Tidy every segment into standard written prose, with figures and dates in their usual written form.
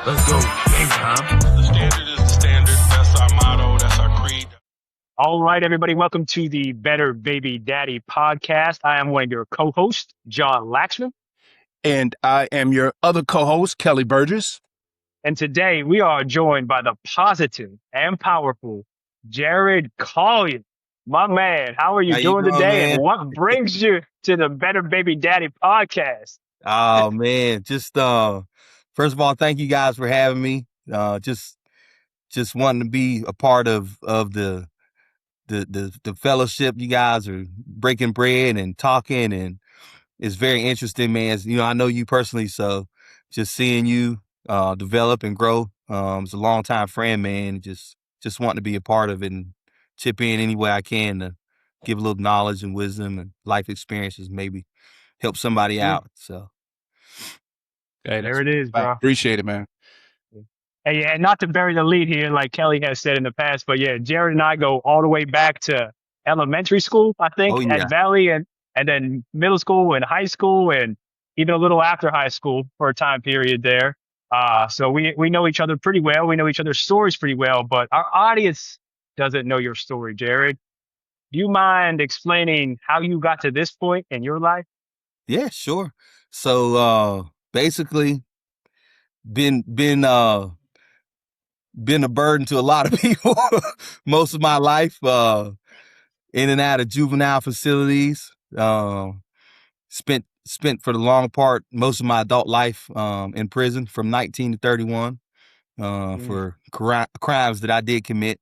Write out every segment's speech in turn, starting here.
Let's go. Game time. The standard is the standard. That's our motto. That's our creed. All right, everybody, welcome to the Better Baby Daddy podcast. I am one of your co-hosts, John Laxman, And I am your other co-host, Kelly Burgess. and today we are joined by the positive and powerful Jared Collier. My man, how are you How you doing doing, today, man? and what brings you to the Better Baby Daddy podcast? Oh man, just first of all, thank you guys for having me. Just wanting to be a part of the fellowship. You guys are breaking bread and talking, and it's very interesting, man. You know, I know you personally, so just seeing you develop and grow. It's a long time friend, man. Just wanting to be a part of it and chip in any way I can to give a little knowledge and wisdom and life experiences, maybe help somebody out. So Hey, There it is, I bro. appreciate it, man. Hey, yeah, and not to bury the lead here, like Kelly has said in the past, but yeah, Jared and I go all the way back to elementary school, I think, oh yeah. at Valley, and then middle school and high school, and even a little after high school for a time period there. So we know each other pretty well. We know each other's stories pretty well, but our audience doesn't know your story, Jared. Do you mind explaining how you got to this point in your life? Yeah, sure. So basically been a burden to a lot of people most of my life, in and out of juvenile facilities. Spent for the long part most of my adult life in prison from 19 to 31 Mm, for crimes that I did commit,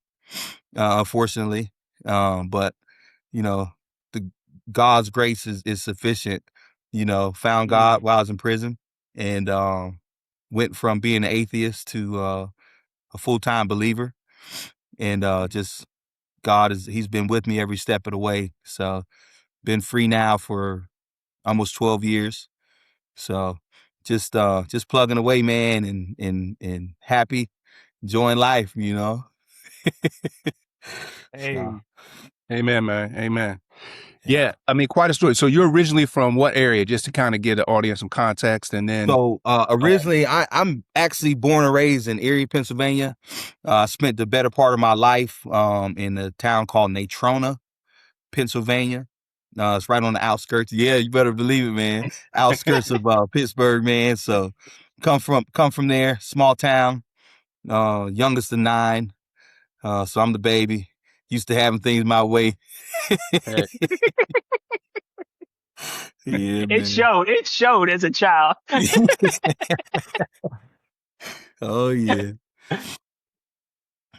unfortunately. But you know, the God's grace is sufficient. You know, found God mm, while I was in prison, and went from being an atheist to a full-time believer. And just he's been with me every step of the way. So been free now for almost 12 years. So just plugging away, man, and happy, enjoying life, you know. hey, So Amen, man. Amen. Yeah, I mean, quite a story. So you're originally from what area, just to kind of give the audience some context, and then So originally, I'm actually born and raised in Erie, Pennsylvania. I spent the better part of my life in a town called Natrona, Pennsylvania. It's right on the outskirts. Yeah, you better believe it, man. Outskirts of Pittsburgh, man. So come from there, small town, youngest of 9. So I'm the baby. Used to having things my way. Hey, Yeah, it man. showed. It showed as a child. Oh yeah.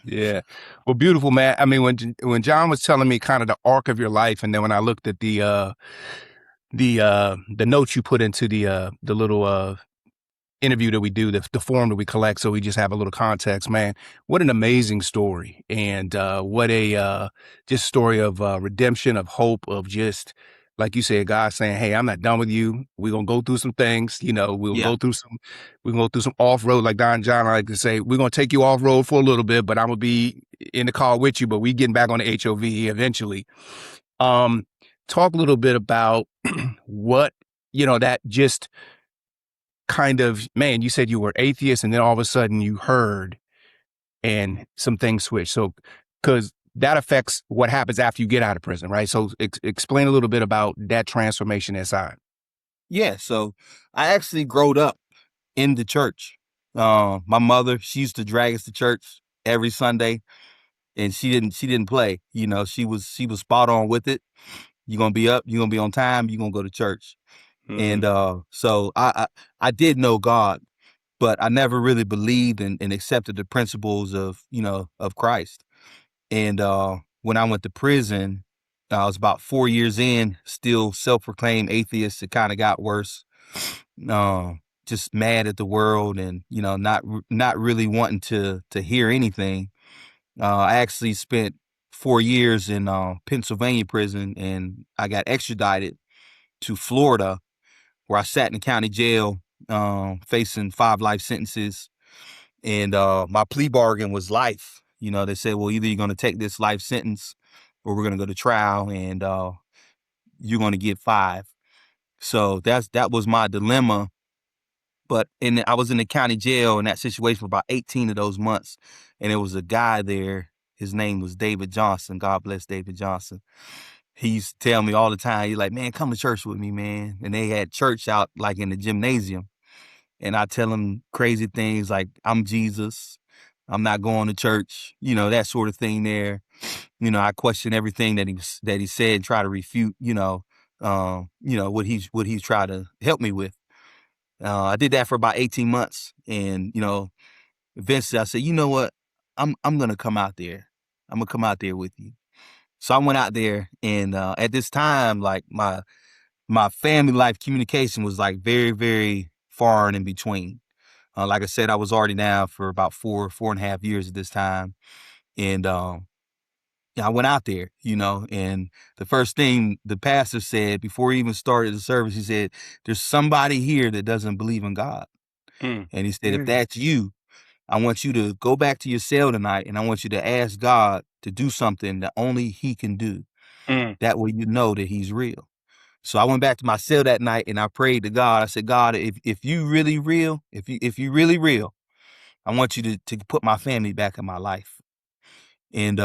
yeah, well, beautiful, man. I mean, when John was telling me kind of the arc of your life, and then when I looked at the notes you put into the little interview that we do, the form that we collect, so we just have a little context, man. What an amazing story, and what a just story of redemption, of hope, of just like you said, God saying, "Hey, I'm not done with you. We're gonna go through some things. You know, Yeah. we're gonna go through some off road, like Don John I like to say. We're gonna take you off road for a little bit, but I'm gonna be in the car with you. But we getting back on the HOV eventually." Um, Talk a little bit about what that just kind of, man, you said you were atheist and then all of a sudden you heard and some things switched. So, because that affects what happens after you get out of prison, right? So explain a little bit about that transformation inside. Yeah. So I actually growed up in the church. My mother, she used to drag us to church every Sunday, and she didn't play. You know, she was spot on with it. You're gonna be up, you're gonna be on time, you're gonna go to church. And so I did know God, but I never really believed and accepted the principles of, of Christ. And when I went to prison, I was about 4 years in, still self-proclaimed atheist. It kind of got worse. Just mad at the world, and not really wanting to hear anything. I actually spent 4 years in Pennsylvania prison, and I got extradited to Florida, where I sat in the county jail, facing 5 life sentences. And my plea bargain was life. You know, they said, well, either you're going to take this life sentence or we're going to go to trial, and you're going to get 5. So that was my dilemma. But I was in the county jail in that situation for about 18 of those months. And there was a guy there. His name was David Johnson. God bless David Johnson. He used to tell me all the time, he's like, man, come to church with me, man. And they had church out like in the gymnasium. And I tell him crazy things like, I'm Jesus. I'm not going to church, that sort of thing there. I question everything that he said and try to refute, what he's tried to help me with. I did that for about 18 months. And, eventually I said, you know what? I'm going to come out there. I'm going to come out there with you. So I went out there, and at this time, like my family life communication was like very, very far and in between. Like I said, I was already down for about 4.5 years at this time. And I went out there, and the first thing the pastor said before he even started the service, he said, there's somebody here that doesn't believe in God. Mm. And he said, if that's you, I want you to go back to your cell tonight, and I want you to ask God to do something that only he can do. Mm. That way you know that he's real. So I went back to my cell that night and I prayed to God. I said, God, if you really real, if you really real, I want you to put my family back in my life. And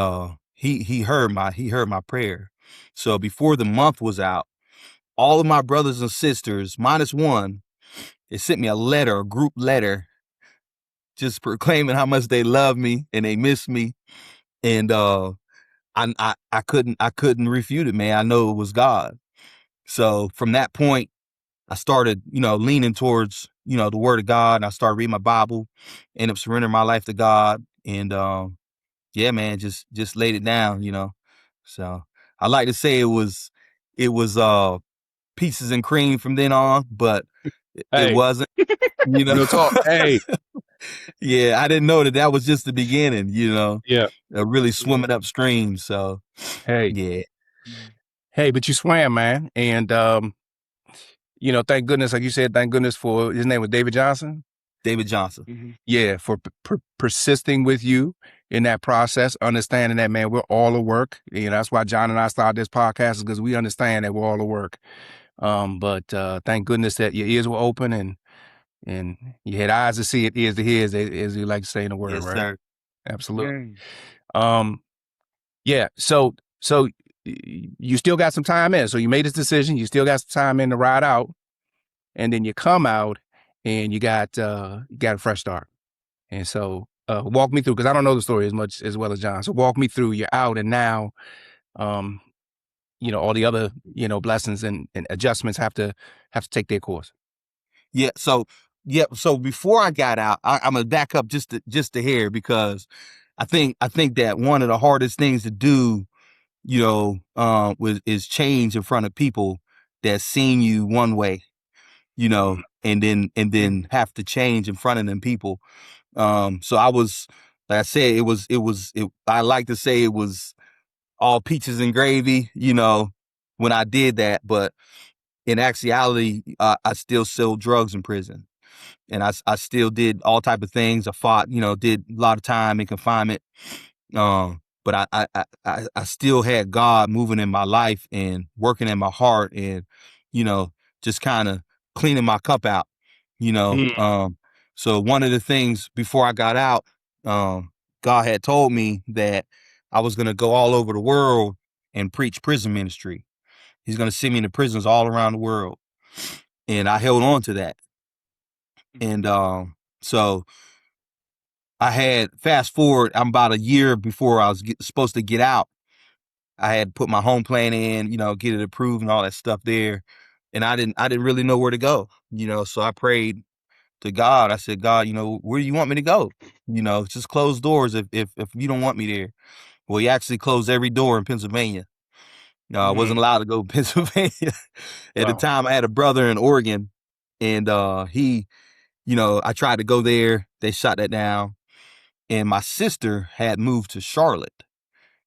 he heard my prayer. So before the month was out, all of my brothers and sisters, minus one, they sent me a group letter, just proclaiming how much they love me and they miss me. And I couldn't refute it, man. I know it was God. So from that point, I started, leaning towards, the word of God, and I started reading my Bible, ended up surrendering my life to God. And, yeah, man, just laid it down, So I like to say it was, pieces and cream from then on, but it Hey. wasn't, Real talk. Hey, Yeah, I didn't know that was just the beginning, Yeah. really swimming upstream. So, hey, yeah, hey, but you swam, man. And, thank goodness, like you said, thank goodness for, his name was David Johnson. David Johnson. Yeah, for persisting with you in that process, understanding that, man, we're all a work. That's why John and I started this podcast, is because we understand that we're all a work. But thank goodness that your ears were open and you had eyes to see it, ears to hear, as you like to say in the word, Yes, right? sir. Absolutely. Yeah. So you still got some time in. So you made this decision. You still got some time in to ride out, and then you come out and you got a fresh start. And so walk me through, because I don't know the story as well as John. So walk me through. You're out, and now, all the other blessings and adjustments have to take their course. Yeah. So before I got out, I'm gonna back up just a hair, because I think that one of the hardest things to do, is change in front of people that seen you one way, and then have to change in front of them people. So I was, like I said, I like to say it was all peaches and gravy, when I did that, but in actuality, I still sold drugs in prison. And I still did all type of things. I fought, did a lot of time in confinement. But I still had God moving in my life and working in my heart, and, just kind of cleaning my cup out, So one of the things before I got out, God had told me that I was going to go all over the world and preach prison ministry. He's going to send me into prisons all around the world. And I held on to that. And so I had, fast forward, I'm about a year before I was supposed to get out. I had put my home plan in, get it approved and all that stuff there. And I didn't really know where to go, so I prayed to God. I said, God, where do you want me to go? Just close doors if you don't want me there. Well, he actually closed every door in Pennsylvania. I wasn't allowed to go to Pennsylvania. At the time, I had a brother in Oregon, and he, I tried to go there. They shot that down. And my sister had moved to Charlotte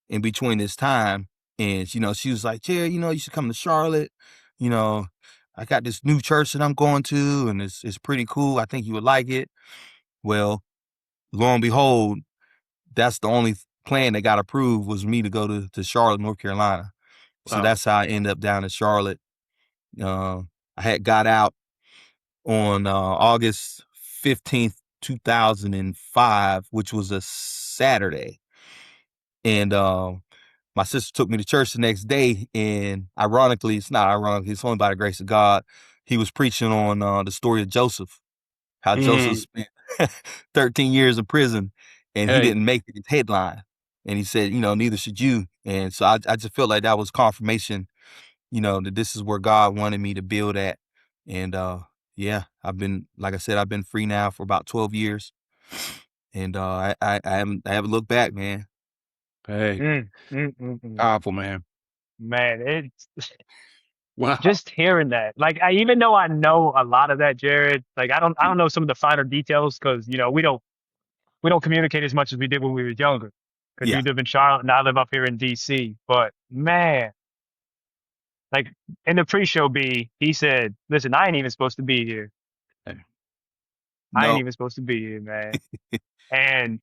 in between this time. And, she was like, Jerry, you should come to Charlotte. I got this new church that I'm going to, and it's pretty cool. I think you would like it. Well, lo and behold, that's the only plan that got approved, was me to go to Charlotte, North Carolina. So that's how I ended up down in Charlotte. I had got out. on August 15th, 2005, which was a Saturday. And my sister took me to church the next day, and ironically, it's not ironic, it's only by the grace of God, he was preaching on the story of Joseph, how Joseph spent 13 years in prison, and he Hey, didn't make the headline. And he said, neither should you. And so I just felt like that was confirmation, that this is where God wanted me to build at. And yeah, like I said, I've been free now for about 12 years. And I haven't looked back, man. hey, Mm, mm, mm, mm. powerful, man. Man, it's Wow. just hearing that. Like, even though I know a lot of that, Jared, like I don't know some of the finer details because we don't communicate as much as we did when we were younger. Because Yeah. you live in Charlotte and I live up here in DC. But man, like in the pre-show, he said, "Listen, I ain't even supposed to be here. Hey. I ain't No. even supposed to be here, man." And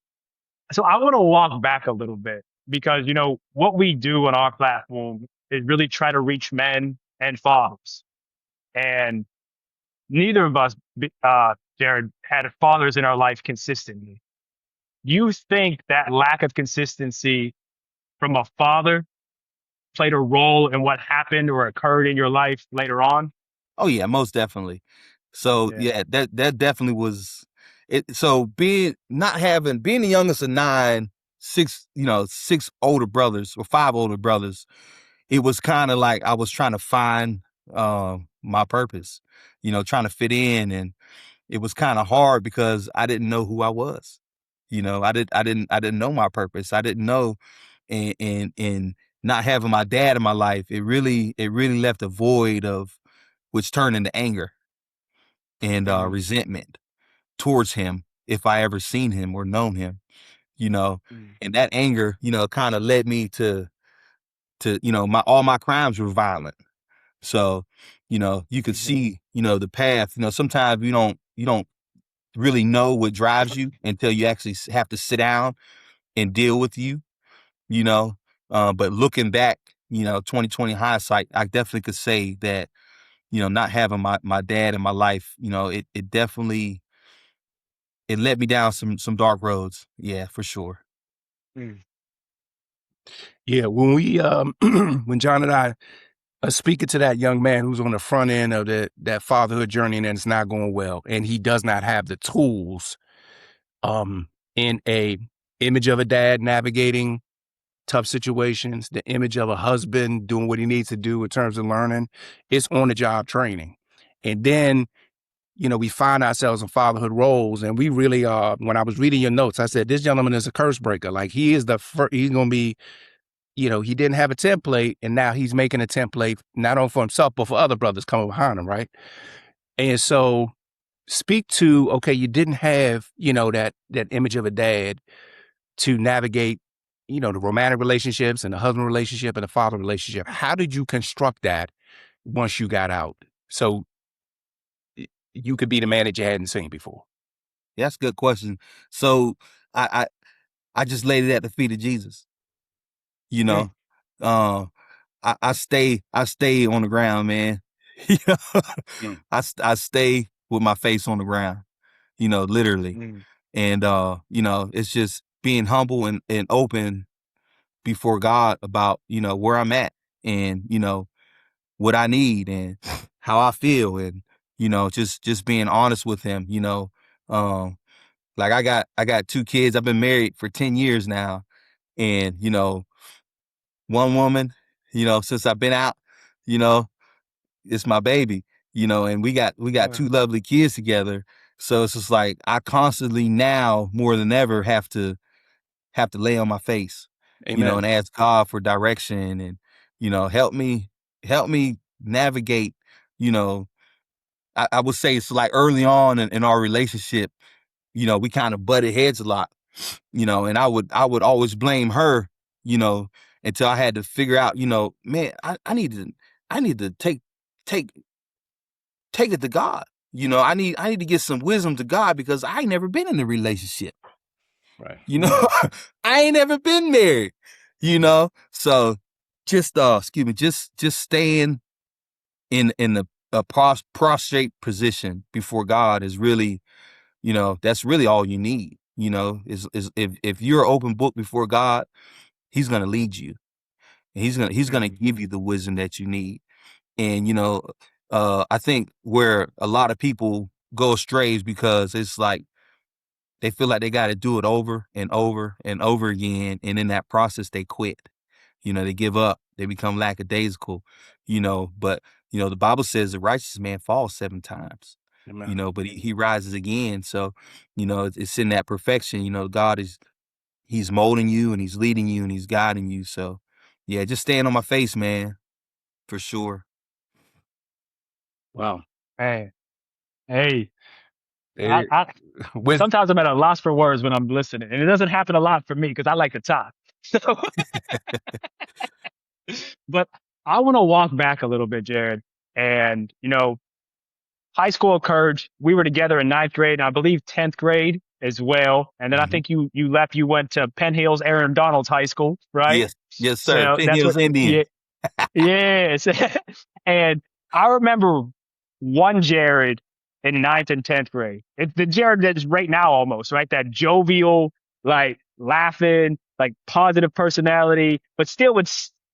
so I want to walk back a little bit because what we do on our platform is really try to reach men and fathers, and neither of us, Jared, had fathers in our life consistently. You think that lack of consistency from a father played a role in what happened or occurred in your life later on? Oh yeah, most definitely. So Yeah. yeah, that definitely was it. So being the youngest of nine, six older brothers or five older brothers, it was kind of like I was trying to find my purpose, trying to fit in, and it was kind of hard because I didn't know who I was. I didn't know my purpose. I didn't know, and not having my dad in my life, it really left a void of which turned into anger and Mm, resentment towards him if I ever seen him or known him, you know. mm, And that anger, kind of led me to my all my crimes were violent. So, you could mhm, see, the path. Sometimes you don't really know what drives you until you actually have to sit down and deal with you, you know. But looking back, 2020 hindsight, I definitely could say that, not having my dad in my life, it definitely it led me down some dark roads. Yeah, for sure. mm, Yeah, when we when John and I are speaking to that young man who's on the front end of that fatherhood journey and it's not going well, and he does not have the tools in a image of a dad navigating tough situations, the image of a husband doing what he needs to do in terms of learning, it's on the job training. And then, we find ourselves in fatherhood roles, and we really are. When I was reading your notes, I said, this gentleman is a curse breaker. Like, he is the first, he's going to be, he didn't have a template, and now he's making a template, not only for himself, but for other brothers coming behind him, right? And so, speak to, okay, you didn't have, that image of a dad to navigate, the romantic relationships and the husband relationship and the father relationship. How did you construct that once you got out? So you could be the man that you hadn't seen before. That's a good question. So I I just laid it at the feet of Jesus. You mm, know, uh, I stay on the ground, man. You know, Mm. I stay with my face on the ground. Literally, mm, and it's just being humble and open before God about where I'm at and what I need and how I feel and just being honest with him. Um, like I got two kids. I've been married for 10 years now, and one woman, since I've been out, you know, it's my baby, and we got uh, two lovely kids together. So it's just like I constantly now more than ever have to lay on my face, Amen. and ask God for direction and help me navigate. You know, I would say it's like early on in our relationship, we kind of butted heads a lot, and I would always blame her, you know, until I had to figure out, man, I need to take take it to God. I need to get some wisdom to God because I ain't never been in a relationship. Right. mm, I ain't never been married, So just excuse me, just staying in the a prostrate position before God is really, that's really all you need. Is if you're an open book before God, He's gonna lead you, and He's gonna Mm. give you the wisdom that you need. And I think where a lot of people go astray is because it's like they feel like they got to do it over and over and over again, and in that process they quit. They give up, they become lackadaisical. But the Bible says the righteous man falls 7 times. Amen. But he rises again. So it's in that perfection. God He's molding you, and He's leading you, and He's guiding you. So yeah, just stand on my face, man, for sure. Wow. Hey, hey, There, I with sometimes I'm at a loss for words when I'm listening, and it doesn't happen a lot for me because I like to talk. So, but I want to walk back a little bit, Jared. And high school occurred. We were together in ninth grade, and I believe 10th grade as well. And then I Mhm. think you left. You went to Penn Hills, Aaron Donald's high school, right? Yes, sir. So Penn that's Hills what. Indian. Yeah, yes. And I remember one Jared in ninth and 10th grade. It's the Jared that's right now almost, right? That jovial, like laughing, like positive personality, but still would,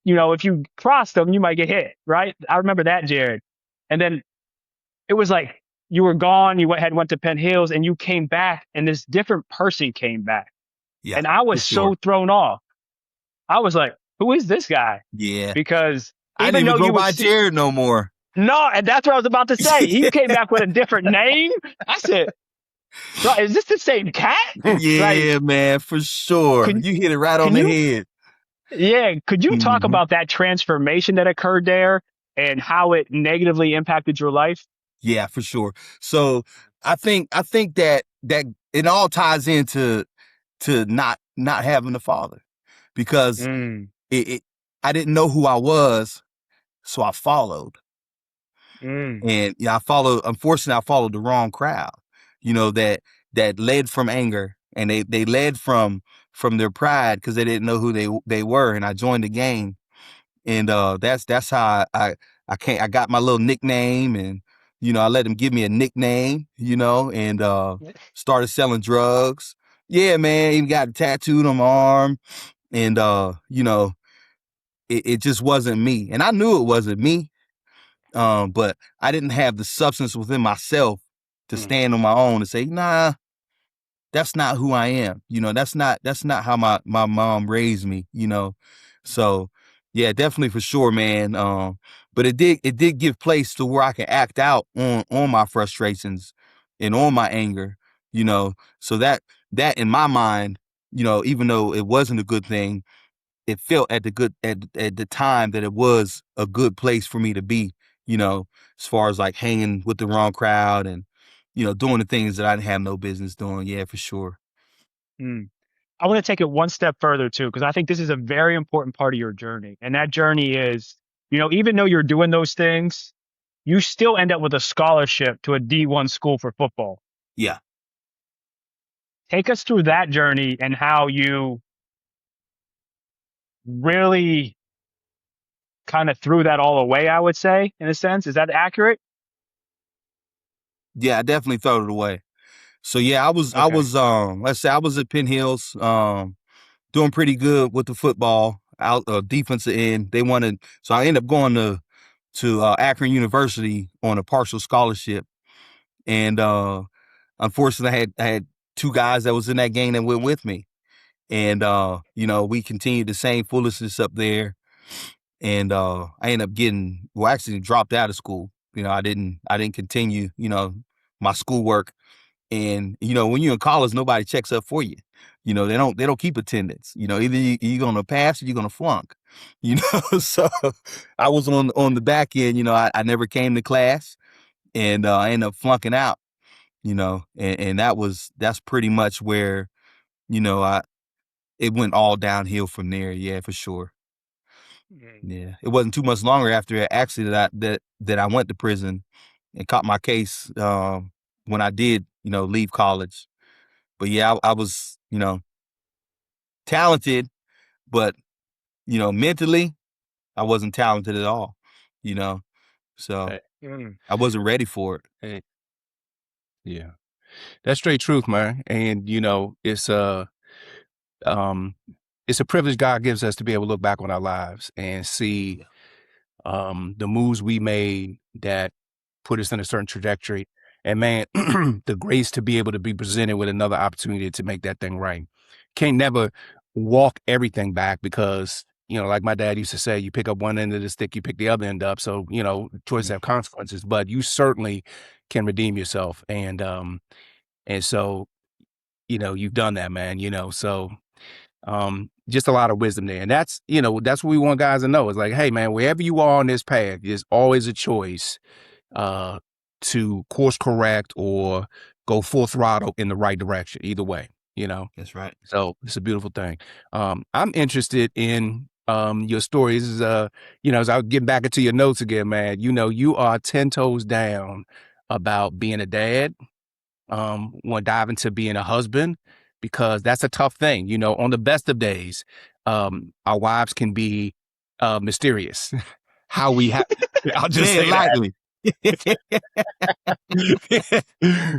if you crossed them, you might get hit, right? I remember that Jared. And then it was like you were gone, went to Penn Hills, and you came back, and this different person came back. Yeah, And I for was sure. so thrown off. I was like, who is this guy? Yeah. Because I didn't even even though go you would by see, Jared no more. no, and that's what I was about to say. He came back with a different name. I said, bro, is this the same cat? Like, Yeah, man, for sure. can You hit it right on can the you head. yeah, could you talk Mhm. about that transformation that occurred there and how it negatively impacted your life? Yeah, for sure. So I think that it all ties into to not having a father, because Mm, it I didn't know who I was, so I followed. mm, And yeah, unfortunately I followed the wrong crowd, that led from anger, and they led from their pride because they didn't know who they were. And I joined the gang, and that's how I got my little nickname. And I let them give me a nickname, and started selling drugs. Yeah, man, even got tattooed on my arm. And it just wasn't me, and I knew it wasn't me. But I didn't have the substance within myself to Mm. stand on my own and say, nah, that's not who I am. That's not how my mom raised me, So yeah, definitely, for sure, man. But it did give place to where I can act out on my frustrations and on my anger, so that in my mind, even though it wasn't a good thing, it felt at the time that it was a good place for me to be, as far as like hanging with the wrong crowd, and doing the things that I didn't have no business doing. Yeah, for sure. mm. I want to take it one step further too, because I think this is a very important part of your journey. And that journey is, even though you're doing those things, you still end up with a scholarship to a D1 school for football. Yeah. Take us through that journey and how you really kind of threw that all away, I would say, in a sense. Is that accurate? Yeah, I definitely throw it away. So yeah, Okay. let's say I was at Penn Hills, doing pretty good with the football out, defensive end. So I ended up going to Akron University on a partial scholarship. And unfortunately I had two guys that was in that game that went with me. And we continued the same foolishness up there. And I ended up actually dropped out of school. I didn't continue, my schoolwork. And when you're in college, nobody checks up for you. They don't keep attendance. Either you're gonna pass or you're gonna flunk. So I was on the back end. I never came to class, and I ended up flunking out. And that's pretty much where I it went all downhill from there. Yeah, for sure. Mm. Yeah, it wasn't too much longer after it actually that I went to prison and caught my case, when I did leave college. But yeah, I was talented, but mentally I wasn't talented at all. You know, so Hey, Mm. I wasn't ready for it. Hey, yeah, that's straight truth, man. And um, it's a privilege God gives us to be able to look back on our lives and see Yeah. the moves we made that put us in a certain trajectory. And man, the grace to be able to be presented with another opportunity to make that thing right. Can't never walk everything back because, like my dad used to say, you pick up one end of the stick, you pick the other end up. So, choices have consequences, but you certainly can redeem yourself. And so, you've done that, man, so just a lot of wisdom there. And that's what we want guys to know. Is like, hey man, wherever you are on this path, there's always a choice uh to course correct or go full throttle in the right direction. Either way, That's right. so it's a beautiful thing. I'm interested in your stories. As I was getting back into your notes again, man, you are 10 toes down about being a dad, want to dive into being a husband because that's a tough thing. On the best of days, our wives can be mysterious. How we have, I'll just Man, say that. likely.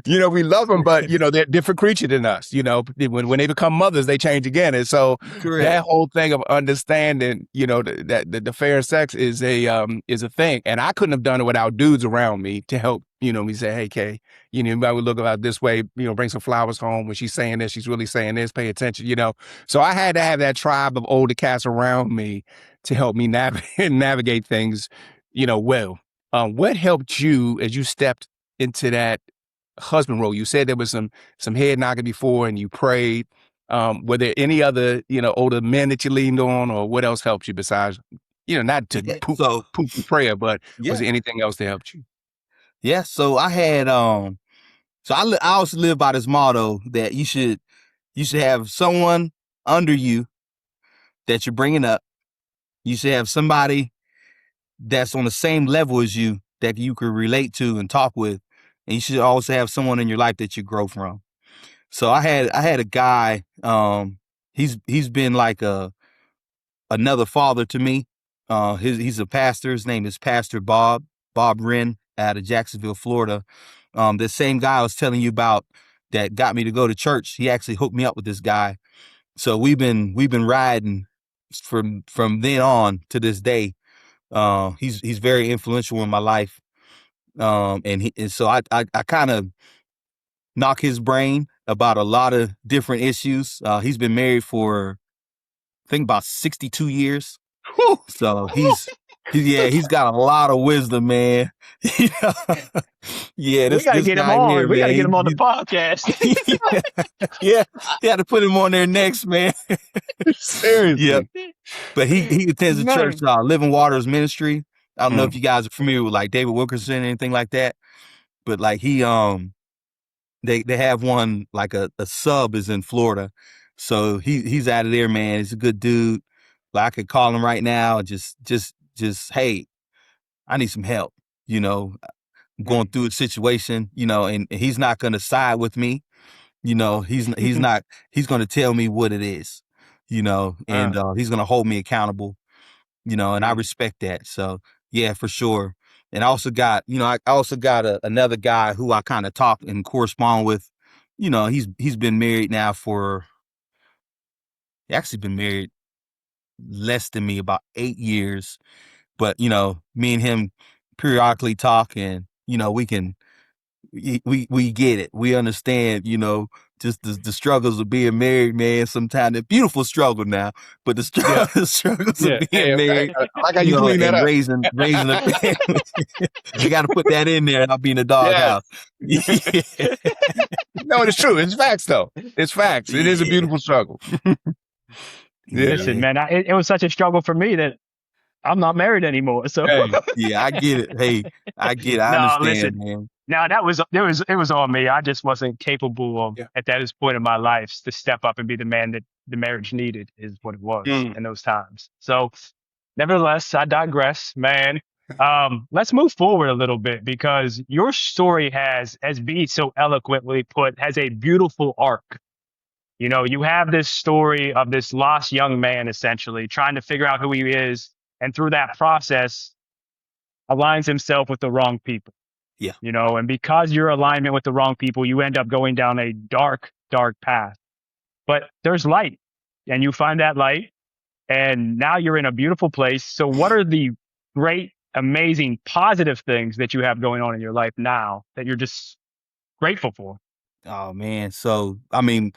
We love them, but they're a different creature than us. When they become mothers, they change again. And so Correct. that whole thing of understanding, that the fair sex is a thing. And I couldn't have done it without dudes around me to help, me say, hey, Kay, you might look about this way, bring some flowers home. When she's saying this, she's really saying this, pay attention, So I had to have that tribe of older cats around me to help me navigate things, well. What helped you as you stepped into that husband role? You said there was some head knocking before and you prayed. Were there any other, older men that you leaned on, or what else helped you besides, not to Yeah. poop So the prayer, but was yeah, there anything else that helped you? yeah. So I had so I also live by this motto that you should have someone under you that you're bringing up. You should have somebody that's on the same level as you that you could relate to and talk with, and you should also have someone in your life that you grow from. So I had a guy. He's been like another father to me. He's a pastor. His name is Pastor Bob Wren out of Jacksonville, Florida. The same guy I was telling you about that got me to go to church. He actually hooked me up with this guy. So we've been riding from then on to this day. He's very influential in my life. And so I kind of knock his brain about a lot of different issues. He's been married for I think about 62 years. So he's got a lot of wisdom, man. You know? Yeah, We this got to this get him guy here, on. We got to get man. him on the podcast. Yeah, you had to put him on there next, man. Yep. Seriously. But he attends the church, Man. Living Waters Ministry. I don't know if Mm. you guys are familiar with like David Wilkerson or anything like that, but like they have one like a sub is in Florida, so he's out of there, man. He's a good dude. Like I could call him right now, and just hey, I need some help. I'm going through a situation, and he's not going to side with me. He's not. He's going to tell me what it is. And he's going to hold me accountable. And I respect that. So yeah, for sure. And I also got another guy who I kind of talk and correspond with. He's been married now he actually been married less than me, about 8 years. But me and him periodically talk, and we get it. We understand, just the struggles of being married, man. Sometimes a beautiful struggle now, but the, Yeah. the struggles of Yeah. Hey, being married, I like how you clean that and up. raising a family. I got to put that in there. I'll be in the Yeah. doghouse. Yeah. No, it's true. It's facts, though. It's facts. It is a Yeah. beautiful struggle. Yeah. Listen, man, it was such a struggle for me that I'm not married anymore. So Hey. Yeah, I get it. Hey, I get it. I no, understand, listen. man. Now it was on me. I just wasn't capable of Yeah. at that point in my life to step up and be the man that the marriage needed is what it was Mm. in those times. So nevertheless, I digress, man. Let's move forward a little bit because your story has, as B so eloquently put, has a beautiful arc. You have this story of this lost young man essentially trying to figure out who he is. And through that process, aligns himself with the wrong people. Yeah. You know, and because your alignment with the wrong people, you end up going down a dark, dark path. But there's light, and you find that light, and now you're in a beautiful place. So what are the great, amazing, positive things that you have going on in your life now that you're just grateful for? Oh man. So I mean,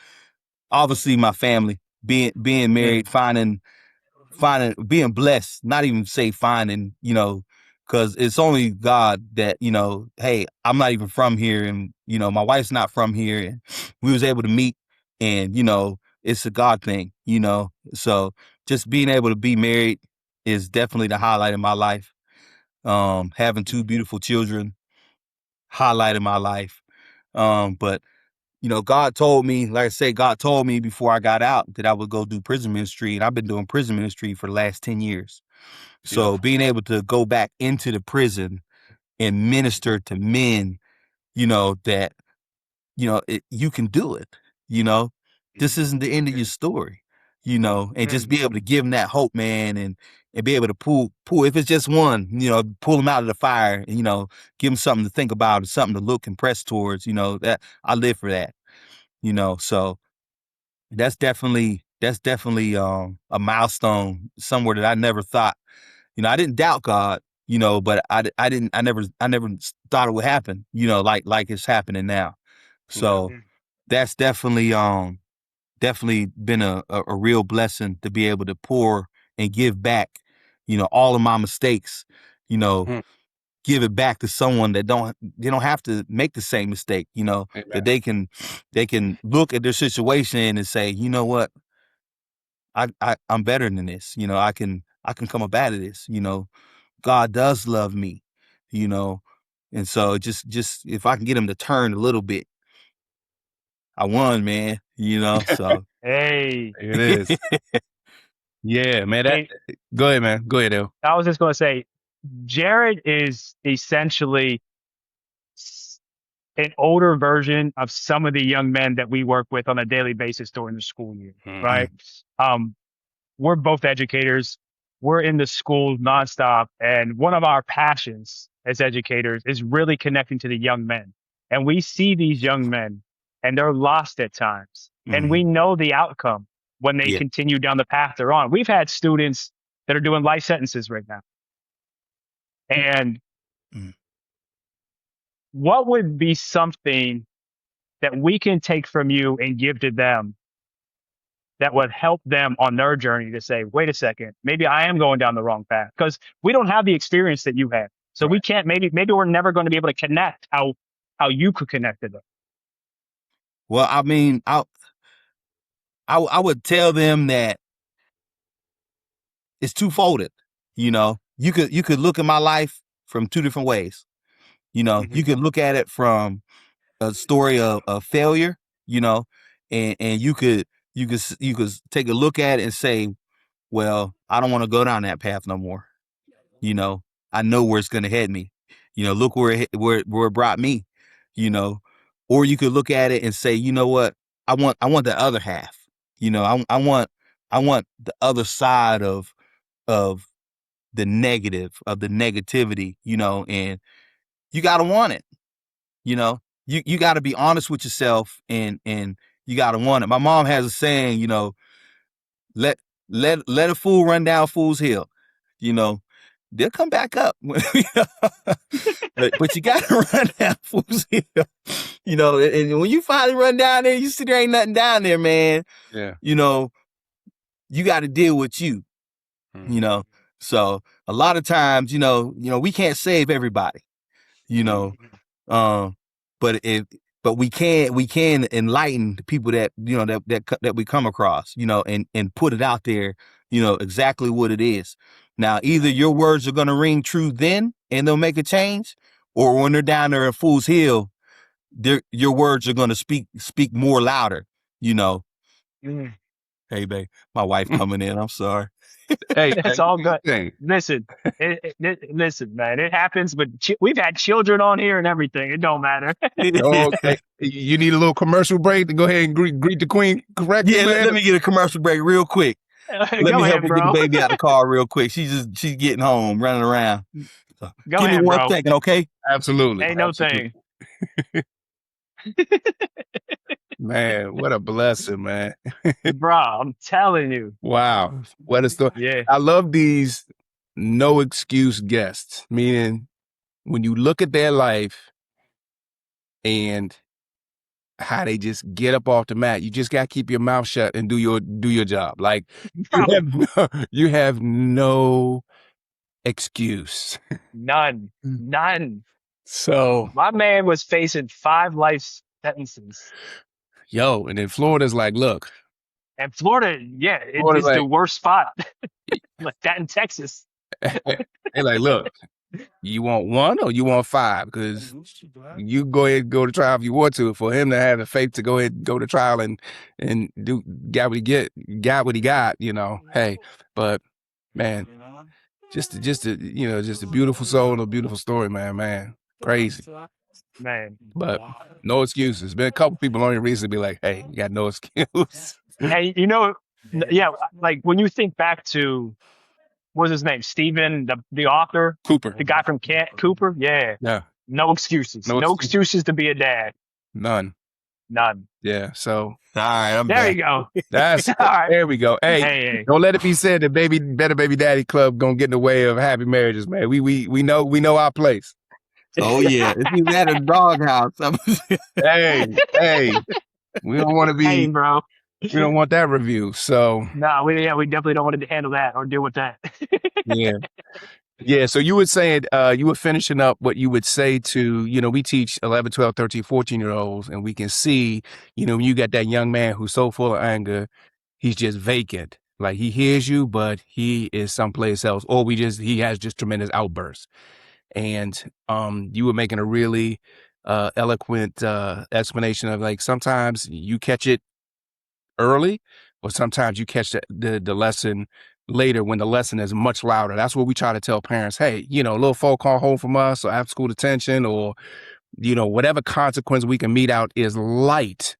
obviously my family, being married, being blessed, not even say finding, you know, because it's only God that, you know, hey, I'm not even from here, and you know, my wife's not from here, and we was able to meet, and you know, it's a God thing, you know. So just being able to be married is definitely the highlight of my life. Having two beautiful children, highlight of my life. But you know, God told me, like I say, God told me before I got out that I would go do prison ministry, and I've been doing prison ministry for the last 10 years. So being able to go back into the prison and minister to men, you know, that, you know, you can do it, you know, this isn't the end of your story, you know, and just be able to give them that hope, man, and be able to pull, if it's just one, you know, pull them out of the fire, and, you know, give them something to think about, something to look and press towards, you know, that I live for that, you know, so that's definitely a milestone somewhere that I never thought. You know, I didn't doubt God, you know, but I never thought it would happen, you know, like it's happening now. So that's definitely been a real blessing to be able to pour and give back, you know, all of my mistakes, you know, give it back to someone that they don't have to make the same mistake, you know, that they can look at their situation and say, you know what, I'm better than this, you know, I can come up out of this, you know. God does love me, you know, and so just if I can get him to turn a little bit, I won, man, you know. So Hey, It is. Yeah, man. hey, Go ahead, man. Go ahead, El. I was just going to say, Jared is essentially an older version of some of the young men that we work with on a daily basis during the school year, right? Um, we're both educators. We're in the school nonstop. And one of our passions as educators is really connecting to the young men. And we see these young men and they're lost at times. And we know the outcome when they Yeah. continue down the path they're on. We've had students that are doing life sentences right now. And what would be something that we can take from you and give to them that would help them on their journey to say, wait a second, maybe I am going down the wrong path? Because we don't have the experience that you had. So we can't, maybe we're never going to be able to connect how you could connect to them. Well, I mean, I would tell them that it's two-folded. You know, you could look at my life from two different ways. You know, you could look at it from a story of failure, you know, and you could take a look at it and say, well, I don't want to go down that path no more. You know, I know where it's going to head me. You know, look where it brought me. You know, or you could look at it and say, you know what, I want the other half. You know, I want the other side of the negative, of the negativity. You know, and you got to want it. You know, you got to be honest with yourself, and you got to want it. My mom has a saying, you know, let a fool run down fool's hill. You know, they'll come back up. but you got to run down fool's hill. You know, and when you finally run down there, you see there ain't nothing down there, man. Yeah. You know, you got to deal with you. You know, so a lot of times, you know, we can't save everybody. You know, but we can enlighten the people that, you know, that we come across, you know, and put it out there, you know, exactly what it is. Now, either your words are going to ring true then and they'll make a change, or when they're down there in Fool's Hill, your words are going to speak more louder, you know. Hey, babe, my wife coming in. I'm sorry. Hey, It's all good. Listen, listen, man, it happens, but we've had children on here and everything. It don't matter. Okay. You need a little commercial break to go ahead and greet the queen correctly, Yeah, man? let me get a commercial break real quick. Let Go me ahead, help her bro. get the baby out of the car real quick. She's getting home, running around. So, Go give me ahead, one bro. second, okay? Absolutely. Ain't no Absolutely. thing. Man, what a blessing, man. Bro, I'm telling you. Wow. What a story. Yeah. I love these no excuse guests, meaning when you look at their life and how they just get up off the mat, you just got to keep your mouth shut and do your job. Like Bro, you have no excuse. none. None. So, My man was facing 5 life sentences. yo, and then Florida's like, look, And Florida, yeah, Florida's it's the like, worst spot. Like that in Texas. they like, look, you want 1 or you want 5? Because you go ahead and go to trial if you want to. For him to have the faith to go ahead and go to trial and do got what he got, hey, but man, just a just a beautiful soul and a beautiful story, man. Crazy. Man. But no excuses. Been a couple people on here recently be like, hey, you got no excuse. And yeah, like when you think back to what's his name? Stephen, the author, Cooper. the guy from Kent, Cooper. Yeah. Yeah. No excuses. No No excuse. excuses to be a dad. None. None. Yeah. So All right, I'm There back. you go. that's All right. there we go. Hey, Hey. don't let it be said that Better Baby Daddy Club gonna get in the way of happy marriages, man. We know our place. Oh yeah, if you at a doghouse, Hey, we don't want to Hey, be. bro. We don't want that review. So No, we definitely don't want to handle that or deal with that. yeah. So you were saying you were finishing up what you would say to, we teach 11, 12, 13, 14-year-olds, and we can see, when you got that young man who's so full of anger, he's just vacant. Like he hears you, but he is someplace else, or he has just tremendous outbursts. And you were making a really eloquent explanation of like sometimes you catch it early, or sometimes you catch the lesson later when the lesson is much louder. That's what we try to tell parents. Hey, a little phone call home from us or after school detention or, whatever consequence we can mete out is light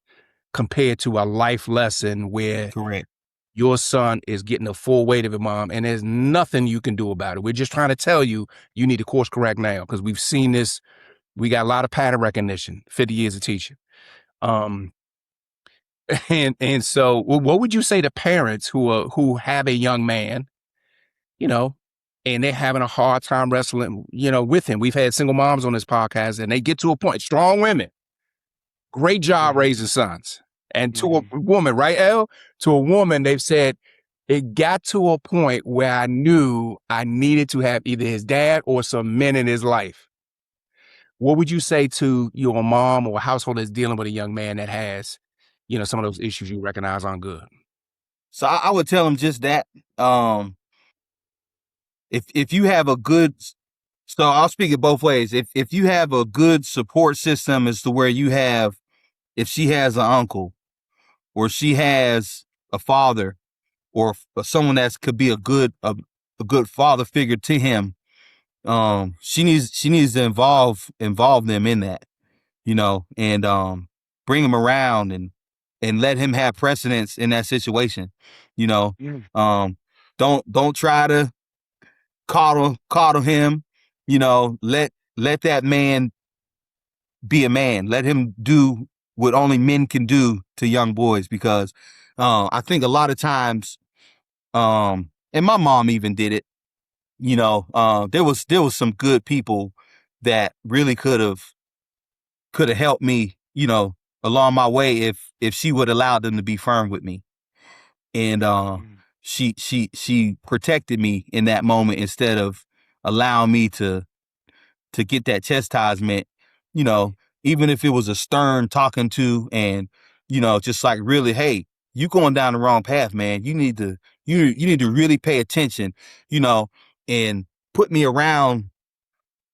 compared to a life lesson where correct. your son is getting the full weight of it, mom, and there's nothing you can do about it. We're just trying to tell you, you need to course correct now because we've seen this. We got a lot of pattern recognition, 50 years of teaching. And so what would you say to parents who have a young man, and they're having a hard time wrestling, with him? We've had single moms on this podcast and they get to a point, strong women, great job raising sons. And to a woman, right, Elle? To a woman, they've said, it got to a point where I knew I needed to have either his dad or some men in his life. What would you say to your mom or a household that's dealing with a young man that has, some of those issues you recognize aren't good? So I would tell them just that. If you have a good, so I'll speak it both ways. If you have a good support system as to where if she has an uncle or she has a father or someone that could be a good father figure to him, she needs to involve them in that, and bring him around and let him have precedence in that situation, don't try to coddle him, let that man be a man. Let him do what only men can do to young boys, because I think a lot of times, and my mom even did it, there was some good people that really could have helped me, along my way if she would allow them to be firm with me. And she protected me in that moment instead of allowing me to get that chastisement, even if it was a stern talking to, and just like, really, hey, you going down the wrong path, man. You need to really pay attention, and put me around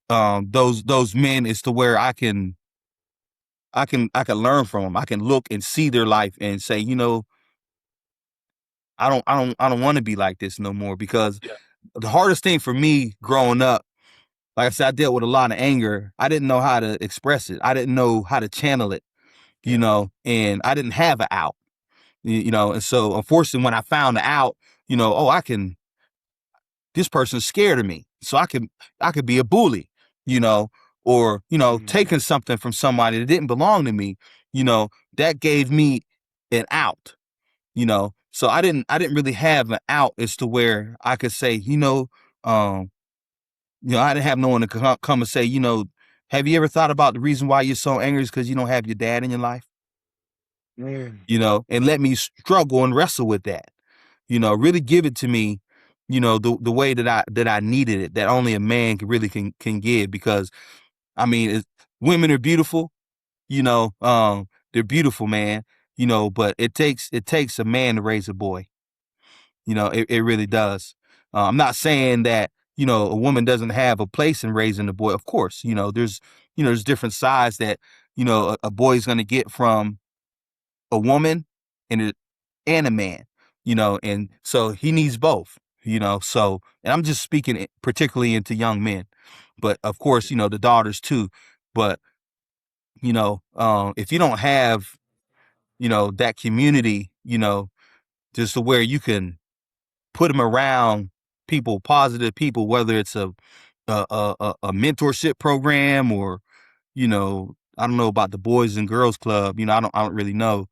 those men as to where I can learn from them. I can look and see their life and say, I don't want to be like this no more, because the hardest thing for me growing up, like I said, I dealt with a lot of anger. I didn't know how to express it. I didn't know how to channel it, and I didn't have an out, and so unfortunately when I found the out, I can this person's scared of me. So I could be a bully, or, taking something from somebody that didn't belong to me, that gave me an out, So I didn't really have an out as to where I could say, I didn't have no one to come and say, have you ever thought about the reason why you're so angry is because you don't have your dad in your life? And let me struggle and wrestle with that. Really give it to me, the way that I needed it, that only a man can give. Because I mean, women are beautiful, they're beautiful, man, but it takes a man to raise a boy. It really does. I'm not saying that, a woman doesn't have a place in raising a boy. Of course, there's different sides that, a boy's going to get from a woman and a man, and so he needs both, so, and I'm just speaking particularly into young men, but of course, the daughters too. But, if you don't have, that community, just to where you can put them around people, positive people, whether it's a mentorship program or, I don't know about the Boys and Girls Club, I don't really know,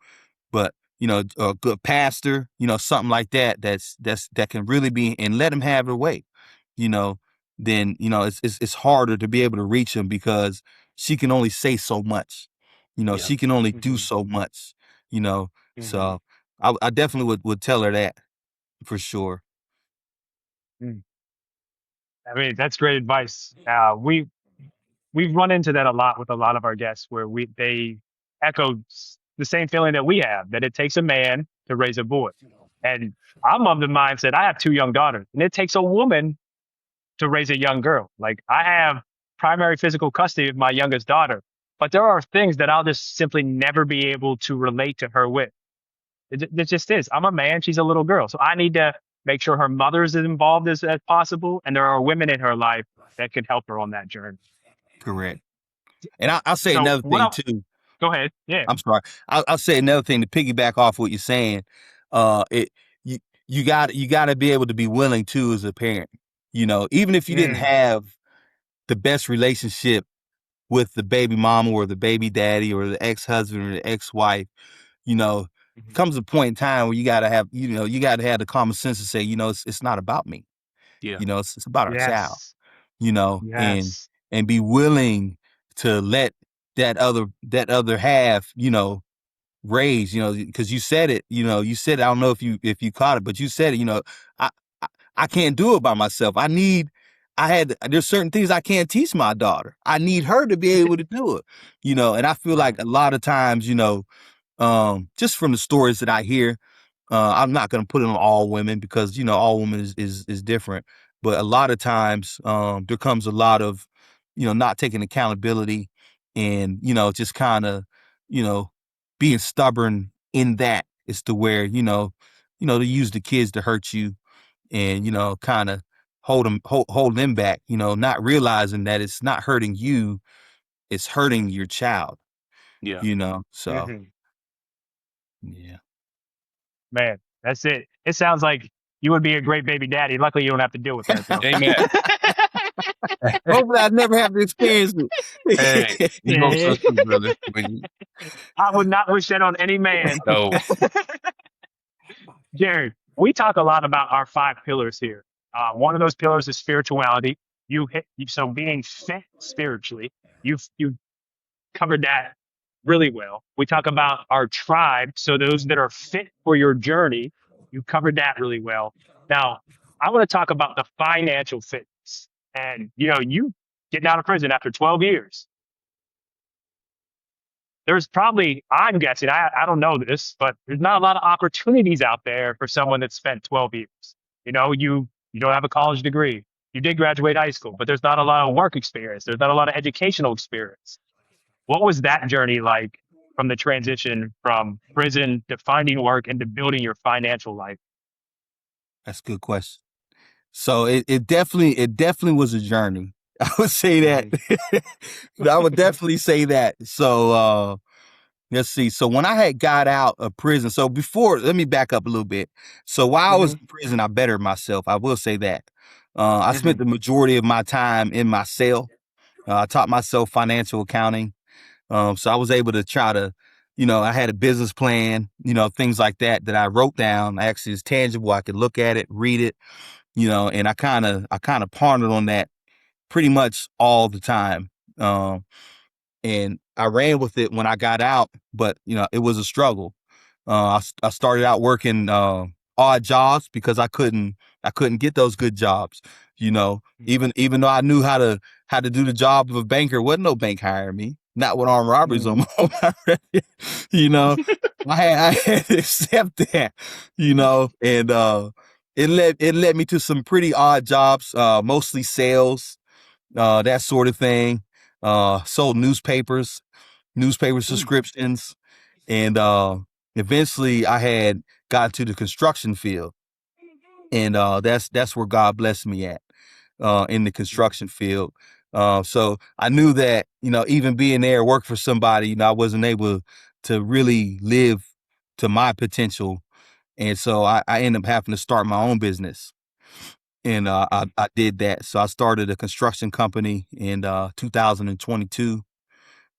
but, a good pastor, something like that, that can really be, and let them have their way, then, it's harder to be able to reach them because she can only say so much, she can only do so much, so I definitely would tell her that for sure. I mean, that's great advice. We've run into that a lot with a lot of our guests, where they echo the same feeling that we have, that it takes a man to raise a boy. And I'm of the mindset, I have 2 young daughters, and it takes a woman to raise a young girl. Like, I have primary physical custody of my youngest daughter, but there are things that I'll just simply never be able to relate to her with. It just is. I'm a man, she's a little girl. So I need to make sure her mother's as involved as possible. And there are women in her life that can help her on that journey. Correct. And I'll say So another thing too. Go ahead. Yeah. I'm sorry. I'll say another thing to piggyback off what you're saying. You got to be able to be willing to, as a parent, even if you didn't have the best relationship with the baby mama or the baby daddy or the ex-husband or the ex-wife, comes a point in time where you got to have the common sense to say, it's not about me. Yeah. It's about our child, Yes. and be willing to let that other half, raise, because you said it, I don't know if you caught it, but you said it, I, I can't do it by myself. There's certain things I can't teach my daughter. I need her to be able to do it, and I feel like a lot of times, just from the stories that I hear, I'm not going to put it on all women because, all women is different. But a lot of times there comes a lot of, not taking accountability and, just kind of, being stubborn in that is to where, they use the kids to hurt you and, kind of hold them back, not realizing that it's not hurting you, it's hurting your child. Yeah. So yeah. Man, that's it. It sounds like you would be a great baby daddy. Luckily, you don't have to deal with that, though. Amen. Hopefully I'd never have to experience it. Hey, you hope so too, brother. I would not wish that on any man. No. Jared, we talk a lot about our 5 pillars here. One of those pillars is spirituality. So being fit spiritually, you covered that really well. We talk about our tribe. So those that are fit for your journey, you covered that really well. Now, I want to talk about the financial fitness. And, you getting out of prison after 12 years. There's probably, I'm guessing, I don't know this, but there's not a lot of opportunities out there for someone that spent 12 years. You don't have a college degree. You did graduate high school, but there's not a lot of work experience. There's not a lot of educational experience. What was that journey like, from the transition from prison to finding work and to building your financial life? That's a good question. So it definitely was a journey. I would say that. I would definitely say that. So let's see. So when I had got out of prison, let me back up a little bit. So while I was in prison, I bettered myself. I will say that. I spent the majority of my time in my cell. I taught myself financial accounting. So I was able to try to, I had a business plan, things like that I wrote down. Actually, it's tangible. I could look at it, read it, and I kind of pondered on that pretty much all the time. And I ran with it when I got out, but it was a struggle. I started out working odd jobs because I couldn't get those good jobs. Even though I knew how to do the job of a banker, wasn't no bank hiring me. Not with armed robberies on my record. I had to accept that. And it led me to some pretty odd jobs, mostly sales, that sort of thing. Sold newspaper subscriptions, and eventually I had got to the construction field, and that's where God blessed me at, in the construction field. So I knew that even being there, work for somebody, I wasn't able to really live to my potential, and so I ended up having to start my own business. And I did that. So I started a construction company in 2022.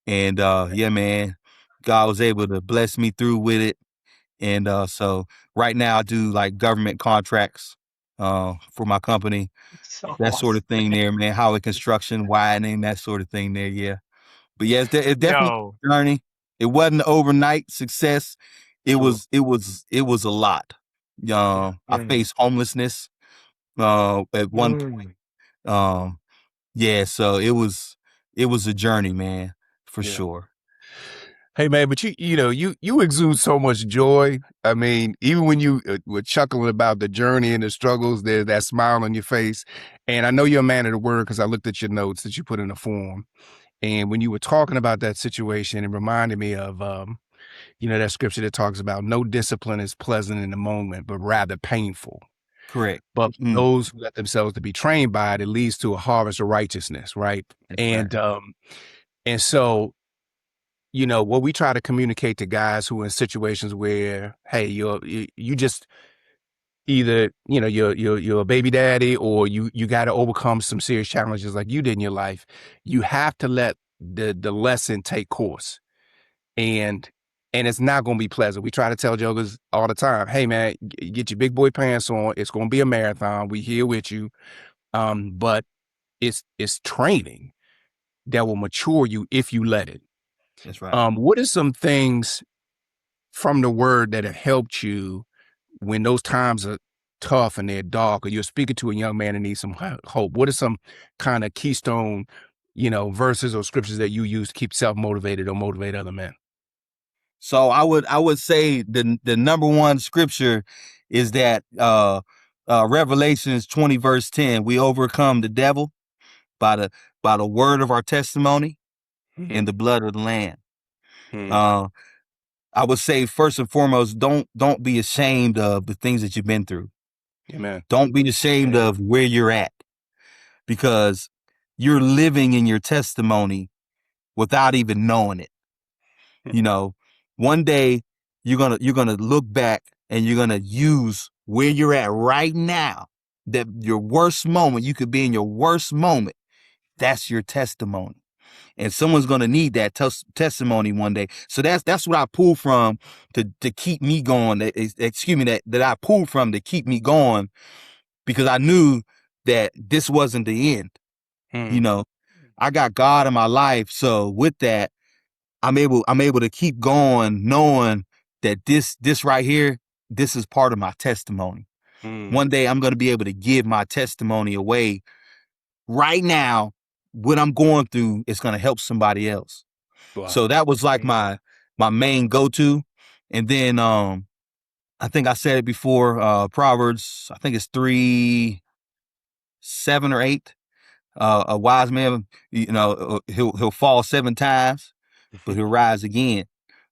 And yeah, man, God was able to bless me through with it. And so right now I do like government contracts for my company, So that sort awesome. of thing there, man. Highway construction, widening, that sort of thing there. Yeah. But yeah, it's definitely Yo. a journey. It wasn't an overnight success. It Sure. was a lot. I faced homelessness at one point. Um, yeah, so it was a journey, man, for Yeah. sure. Hey man, but you exude so much joy. I mean, even when you were chuckling about the journey and the struggles, there's that smile on your face. And I know you're a man of the word because I looked at your notes that you put in the form. And when you were talking about that situation, it reminded me of that scripture that talks about no discipline is pleasant in the moment, but rather painful. Correct. But Mm, those who let themselves to be trained by it, it leads to a harvest of righteousness, right? that's right. And so what we try to communicate to guys who are in situations where, hey, you just either, you're a baby daddy or you got to overcome some serious challenges like you did in your life. You have to let the lesson take course. And it's not going to be pleasant. We try to tell jokers all the time, hey man, get your big boy pants on. It's going to be a marathon. We here with you. But it's training that will mature you if you let it. That's right. What are some things from the word that have helped you when those times are tough and they're dark, or you're speaking to a young man that needs some hope? What are some kind of keystone, verses or scriptures that you use to keep self-motivated or motivate other men? So I would say the number one scripture is that Revelations 20 verse 10. We overcome the devil by the word of our testimony and the blood of the Lamb. Uh, I would say first and foremost, don't be ashamed of the things that you've been through. Amen. Don't be ashamed of where you're at, because you're living in your testimony without even knowing it. One day you're gonna look back and you're gonna use where you're at right now. That your worst moment, you could be in your worst moment. That's your testimony. And someone's going to need that testimony one day. So that's what I pull from to keep me going. That I pulled from to keep me going, because I knew that this wasn't the end. I got God in my life. So with that, I'm able to keep going, knowing that this right here, this is part of my testimony. One day I'm going to be able to give my testimony away. Right now, what I'm going through is going to help somebody else. Wow. So that was like my main go-to. And then I think I said it before, Proverbs, I think it's 3, 7 or 8. A wise man, he'll fall 7 times, but he'll rise again.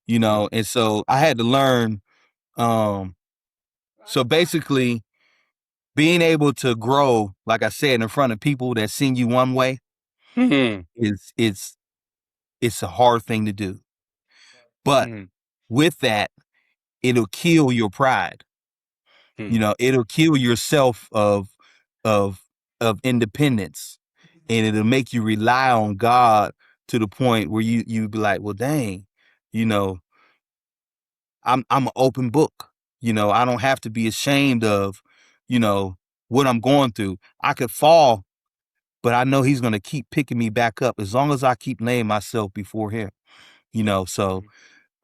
And so I had to learn. So basically, being able to grow, like I said, in front of people that seen you one way, is it's a hard thing to do. But with that, it'll kill your pride. It'll kill yourself of of independence, and it'll make you rely on God to the point where you be like, well, dang, you know, I'm an open book. You know, I don't have to be ashamed of, you know, what I'm going through. I could fall, but I know he's going to keep picking me back up as long as I keep laying myself before him. You know, so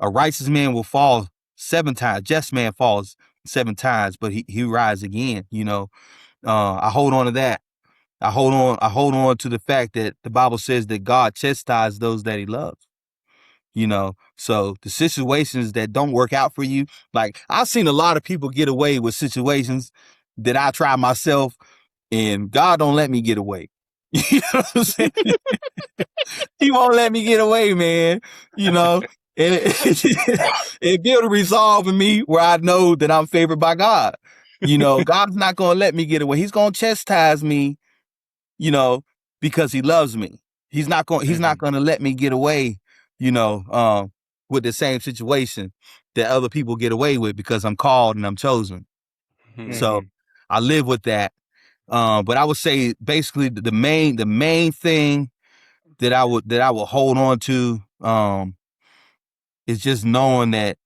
a righteous man will fall 7 times. Just man falls 7 times, but he rise again. You know, I hold on to that. I hold on to the fact that the Bible says that God chastises those that he loves. You know, so the situations that don't work out for you, like I've seen a lot of people get away with situations that I try myself, and God don't let me get away. You know what I'm saying? He won't let me get away, man. You know, and it built a resolve in me where I know that I'm favored by God. You know, God's not going to let me get away. He's going to chastise me, you know, because he loves me. He's not going to let me get away, you know, with the same situation that other people get away with because I'm called and I'm chosen. So I live with that. But I would say basically the main thing that I would hold on to is just knowing that,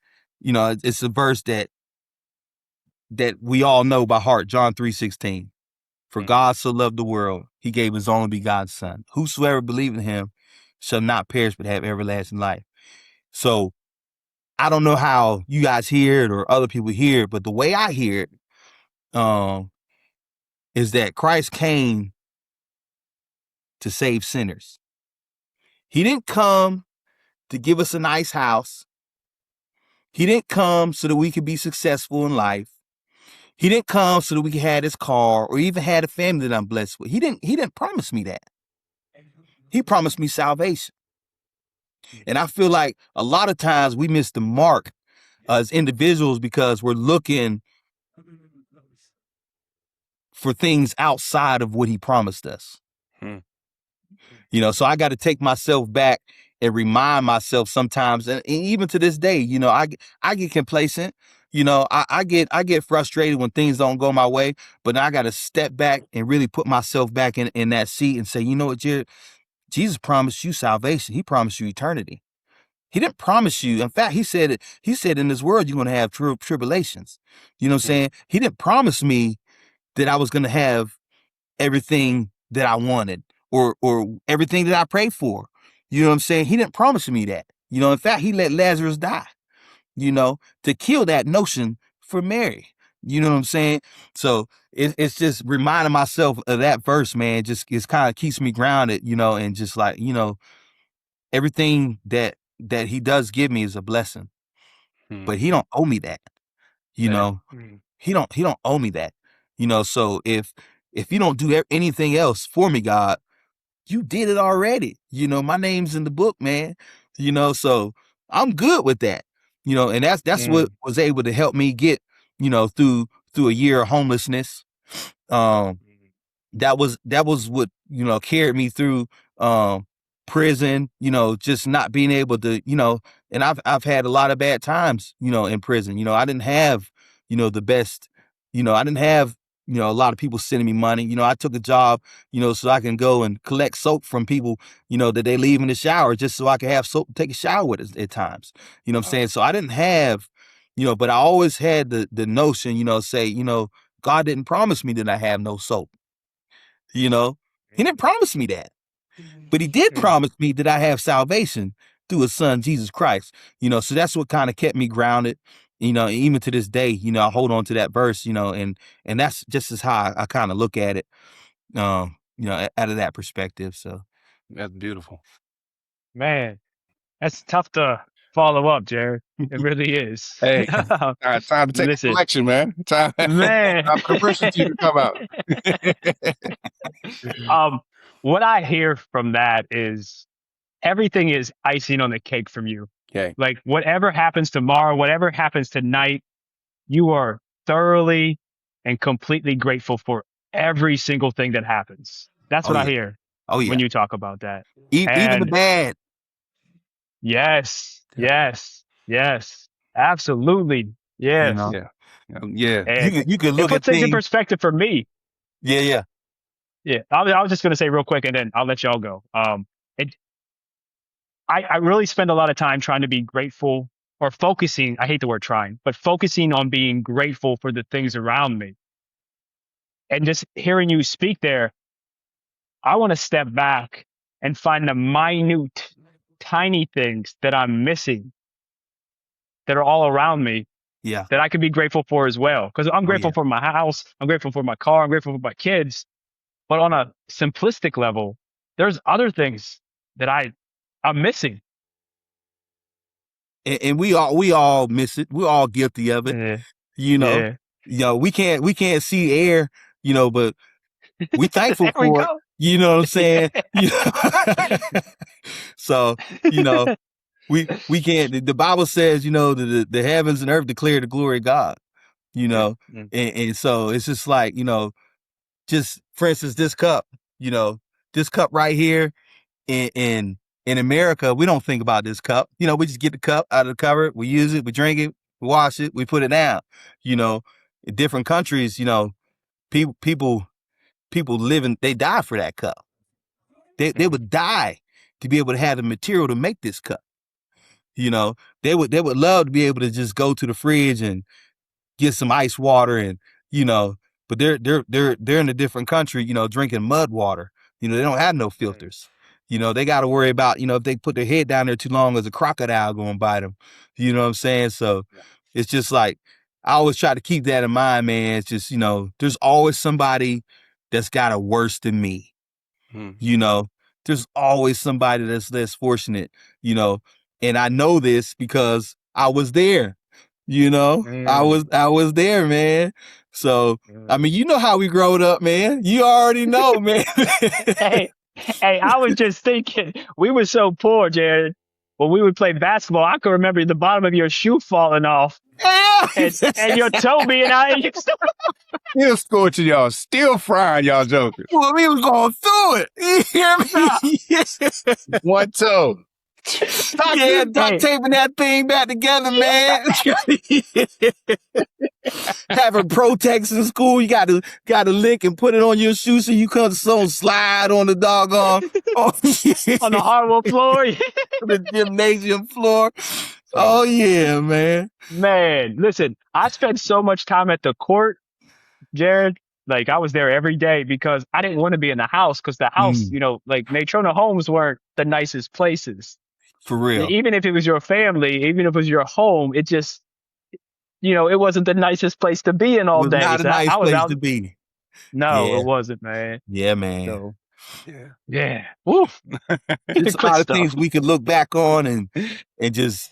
you know, it's a verse that we all know by heart, John 3:16. For God so loved the world, he gave his only begotten son. Whosoever believe in him shall not perish but have everlasting life. So I don't know how you guys hear it or other people hear it, but the way I hear it is that Christ came to save sinners. He didn't come to give us a nice house. He didn't come so that we could be successful in life. He didn't come so that we could have this car or even had a family that I'm blessed with. He didn't promise me that. He promised me salvation. And I feel like a lot of times we miss the mark as individuals because we're looking for things outside of what he promised us. You know, so I got to take myself back and remind myself sometimes, and even to this day, you know, I get complacent. You know, I get frustrated when things don't go my way, but I got to step back and really put myself back in that seat and say, you know what, Jared, Jesus promised you salvation. He promised you eternity. He didn't promise you. In fact, he said in this world, you're going to have tribulations. You know what I'm saying? He didn't promise me that I was going to have everything that I wanted or everything that I prayed for. You know what I'm saying? He didn't promise me that. You know, in fact, he let Lazarus die, you know, to kill that notion for Mary. You know what I'm saying? So it's just reminding myself of that verse, man. It kind of keeps me grounded, you know, and just like, you know, everything that he does give me is a blessing, but he don't owe me that, you know. He don't owe me that, you know. So if you don't do anything else for me, God, you did it already. You know, my name's in the book, man. You know, so I'm good with that. You know, and that's what was able to help me get, you know, through a year of homelessness. That was what, you know, carried me through prison, you know, just not being able to, you know, and I've had a lot of bad times, you know, in prison. You know, I didn't have, you know, the best, you know, I didn't have, you know, a lot of people sending me money. You know, I took a job, you know, so I can go and collect soap from people, you know, that they leave in the shower just so I can have soap, take a shower with it at times. You know what I'm saying? So I didn't have, you know, but I always had the notion, you know, say, you know, God didn't promise me that I have no soap. You know, he didn't promise me that, but he did promise me that I have salvation through his son, Jesus Christ. You know, so that's what kind of kept me grounded. You know, even to this day, you know, I hold on to that verse, you know, and that's just as how I kind of look at it, you know, out of that perspective. So That's beautiful. Man, that's tough to follow up, Jared. It really is. Hey, all right, time to take a Listen, collection, man. Time man. for the verses to come out. What I hear from that is everything is icing on the cake from you. Okay. Like whatever happens tomorrow, whatever happens tonight, you are thoroughly and completely grateful for every single thing that happens. That's Oh, what I yeah. hear Oh yeah, when you talk about that. even the And bad. yes, absolutely. You Yes. know, Yeah. Yeah. And you could it look puts at things in things. perspective for me. Yeah, Yeah, I was just gonna say real quick, and then I'll let y'all go. It, I really spend a lot of time trying to be grateful or focusing. I hate the word trying, but focusing on being grateful for the things around me. And just hearing you speak there, I want to step back and find the minute, tiny things that I'm missing that are all around me Yeah. that I could be grateful for as well. Because I'm Oh yeah. grateful for my house, I'm grateful for my car, I'm grateful for my kids. But on a simplistic level, there's other things that I'm missing. And we all miss it. We're all guilty of it. Yeah, You know, yeah. we can't see air, but we thankful There we for it. go. You know what I'm saying? So, you know, we can't, the Bible says, the heavens and earth declare the glory of God, Mm. and so it's just like, just for instance, this cup right here in America, we don't think about this cup. We just get the cup out of the cupboard, we use it, we drink it, we wash it, we put it down. In different countries, people living, they die for that cup. They would die to be able to have the material to make this cup. They would love to be able to just go to the fridge and get some ice water and, but they're in a different country, drinking mud water. They don't have no filters. They got to worry about, if they put their head down there too long, there's a crocodile going to bite them. You know what I'm saying? So it's just like, I always try to keep that in mind, man. It's just, there's always somebody that's got it worse than me. There's always somebody that's less fortunate, and I know this because I was there. I was there, man. So, I mean, you know how we growed up, man. You already know, man. Hey, I was just thinking, we were so poor, Jared. When we would play basketball, I could remember the bottom of your shoe falling off and your toe being out. And Still scorching y'all, still frying y'all jokers. Well, we was going through it. You hear me? One toe. Duct taping that thing back together, man. Having Protex in school, you got to lick and put it on your shoe so you can't slide on the doggone on the hardwood floor. The gymnasium floor. Oh yeah, man. Man, listen, I spent so much time at the court, Jared. Like I was there every day because I didn't want to be in the house because the house, like Natrona homes weren't the nicest places. For real. Even if it was your family, even if it was your home, it just, it wasn't the nicest place to be in all day. Not a nice place to be. No, it wasn't, man. Yeah, man. So, yeah. Woof. There's a lot of things we could look back on and just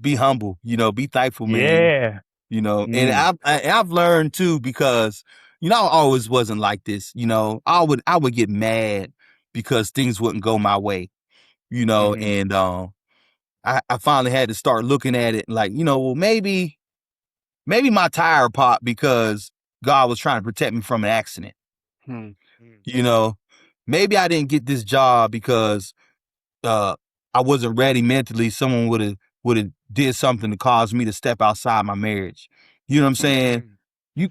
be humble, be thankful, man. Yeah. And I've learned too, because, I always wasn't like this. I would get mad because things wouldn't go my way, and I finally had to start looking at it like, well, maybe my tire popped because God was trying to protect me from an accident. Maybe I didn't get this job because I wasn't ready mentally. Someone would have did something to cause me to step outside my marriage. You know what I'm saying?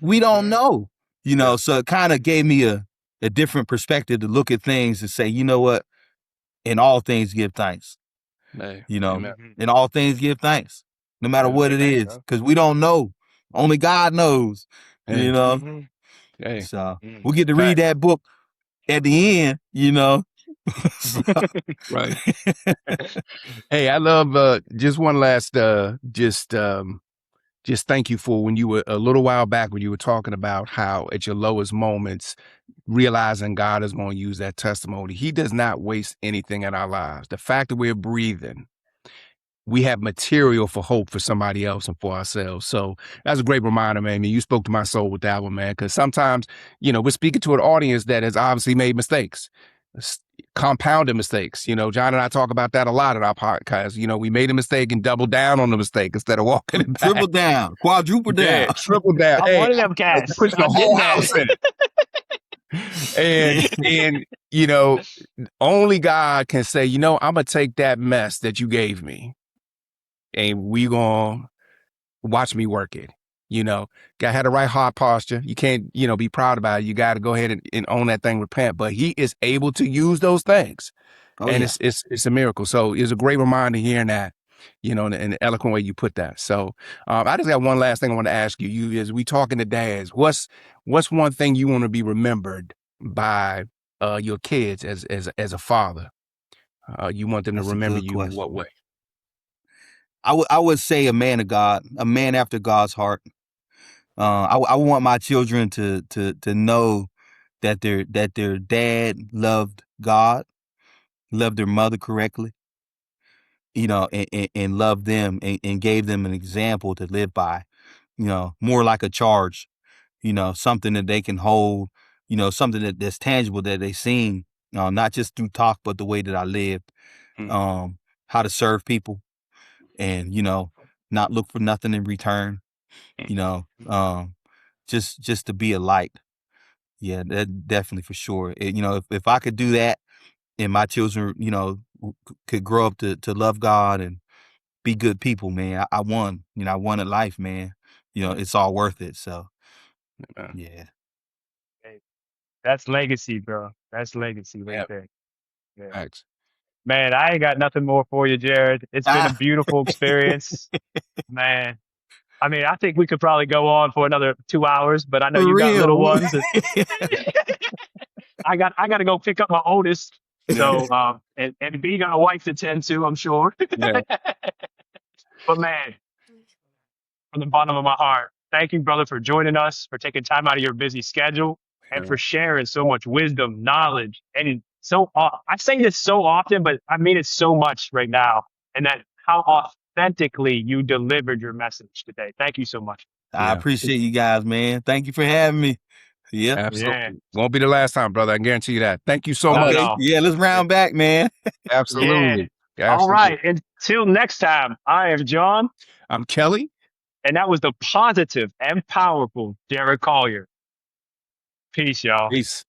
We don't know, so it kind of gave me a different perspective to look at things and say, you know what? In all things, give thanks. In all things, give thanks, no matter what it is, because we don't know. Only God knows, So we'll get to read that book at the end, So. Right. Hey, I love just one last just thank you for when you were a little while back when you were talking about how at your lowest moments realizing God is going to use that testimony. He does not waste anything in our lives. The fact that we're breathing, we have material for hope for somebody else and for ourselves. So that's a great reminder, man. I mean, you spoke to my soul with that one, man, because sometimes, we're speaking to an audience that has obviously made mistakes, compounded mistakes. John and I talk about that a lot in our podcast. We made a mistake and doubled down on the mistake instead of walking it back. Triple down, quadruple down. Yeah, triple down. I'm one of them cats. Push the whole house in. And only God can say, I'm going to take that mess that you gave me and we going to watch me work it. You know, got had the right heart posture. You can't, be proud about it. You got to go ahead and own that thing, repent. But he is able to use those things, Oh and yeah. it's a miracle. So it's a great reminder hearing that, in the eloquent way you put that. So I just got one last thing I want to ask you. As we talking to dads, what's one thing you want to be remembered by your kids as a father? You want them to That's a remember good you in question. what way? I would say a man of God, a man after God's heart. I want my children to know that their dad loved God, loved their mother correctly, and loved them and gave them an example to live by. More like a charge. Something that they can hold. Something that's tangible that they seen, not just through talk, but the way that I lived. Mm, How to serve people, and not look for nothing in return. mm, You know, um, just to be a light. Yeah, that definitely for sure. If I could do that, and my children, could grow up to love God and be good people, man, I won. I won at life, man. mm, It's all worth it. So uh, yeah, Hey, that's legacy, bro. That's legacy right yeah, there. Yeah. thanks. Man, I ain't got nothing more for you, Jared. It's been a ah, beautiful experience, man. I mean, I think we could probably go on for another 2 hours, but I know for you got little real. ones, and I got to go pick up my oldest. Yeah, So, and B got a wife to tend to, I'm sure. yeah, But man, from the bottom of my heart, thank you, brother, for joining us, for taking time out of your busy schedule, and yeah, for sharing so much wisdom, knowledge, and I say this so often, but I mean it so much right now, and that how authentically you delivered your message today. Thank you so much. I yeah. appreciate you guys, man. Thank you for having me. Yeah. Yeah, Absolutely. Won't be the last time, brother. I guarantee you that. Thank you so not at much. Okay. all. Yeah. Let's Yeah, round back, man. Yeah. absolutely. All Absolutely. right. Until next time, I am John, I'm Kelly. and that was the positive and powerful Jared Collier. Peace, y'all. Peace.